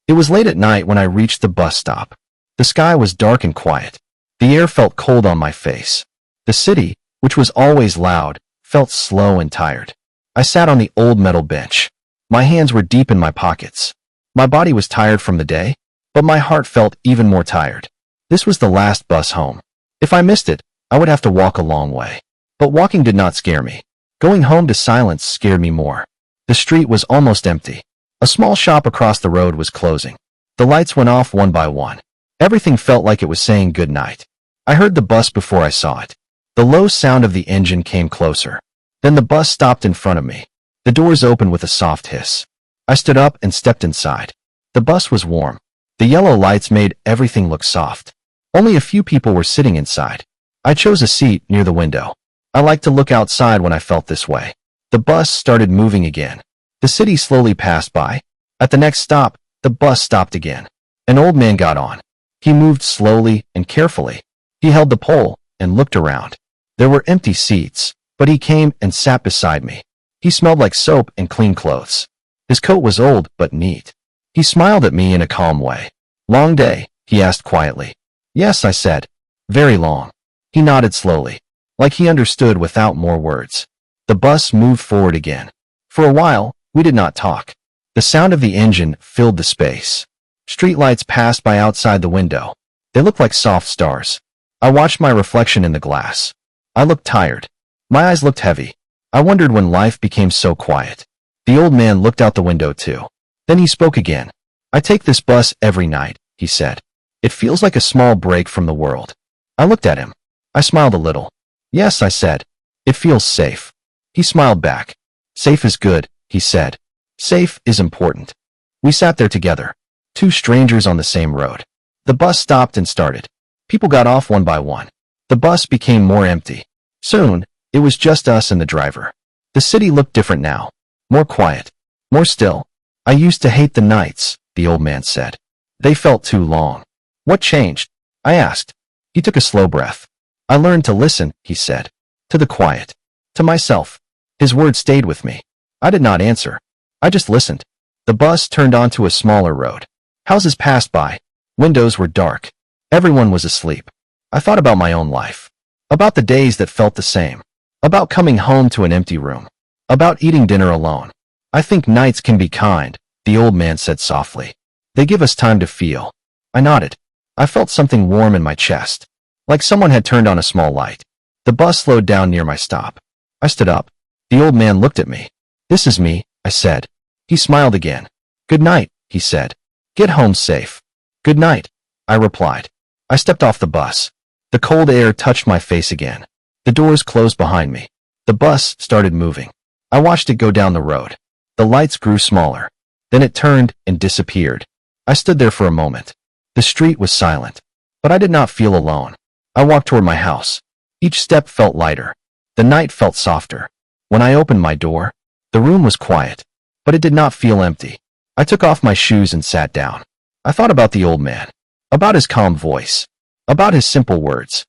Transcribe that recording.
It was late at night when I reached the bus stop. The sky was dark and quiet. The air felt cold on my face. The city, which was always loud, felt slow and tired. I sat on the old metal bench. My hands were deep in my pockets. My body was tired from the day, but my heart felt even more tired. This was the last bus home. If I missed it, I would have to walk a long way. But walking did not scare me. Going home to silence scared me more. The street was almost empty. A small shop across the road was closing. The lights went off one by one. Everything felt like it was saying good night. I heard the bus before I saw it. The low sound of the engine came closer. Then the bus stopped in front of me. The doors opened with a soft hiss. I stood up and stepped inside. The bus was warm. The yellow lights made everything look soft. Only a few people were sitting inside. I chose a seat near the window. I liked to look outside when I felt this way. The bus started moving again. The city slowly passed by. At the next stop, the bus stopped again. An old man got on. He moved slowly and carefully. He held the pole and looked around. There were empty seats, but he came and sat beside me. He smelled like soap and clean clothes. His coat was old but neat. He smiled at me in a calm way. "Long day?" he asked quietly. "Yes," I said. "Very long." He nodded slowly, like he understood without more words. The bus moved forward again. For a while, we did not talk. The sound of the engine filled the space. Streetlights passed by outside the window. They looked like soft stars. I watched my reflection in the glass. I looked tired. My eyes looked heavy. I wondered when life became so quiet. The old man looked out the window too. Then he spoke again. "I take this bus every night," he said. "It feels like a small break from the world." I looked at him. I smiled a little. "Yes," I said. "It feels safe." He smiled back. "Safe is good," he said. "Safe is important." We sat there together, two strangers on the same road. The bus stopped and started. People got off one by one. The bus became more empty. Soon, it was just us and the driver. The city looked different now. More quiet. More still. "I used to hate the nights," the old man said. "They felt too long." "What changed?" I asked. He took a slow breath. "I learned to listen," he said. "To the quiet. To myself." His words stayed with me. I did not answer. I just listened. The bus turned onto a smaller road. Houses passed by. Windows were dark. Everyone was asleep. I thought about my own life. About the days that felt the same. About coming home to an empty room. About eating dinner alone. "I think nights can be kind," the old man said softly. "They give us time to feel." I nodded. I felt something warm in my chest, like someone had turned on a small light. The bus slowed down near my stop. I stood up. The old man looked at me. "This is me," I said. He smiled again. "Good night," he said. "Get home safe." "Good night," I replied. I stepped off the bus. The cold air touched my face again. The doors closed behind me. The bus started moving. I watched it go down the road. The lights grew smaller. Then it turned and disappeared. I stood there for a moment. The street was silent, but I did not feel alone. I walked toward my house. Each step felt lighter. The night felt softer. When I opened my door, the room was quiet, but it did not feel empty. I took off my shoes and sat down. I thought about the old man, about his calm voice, about his simple words.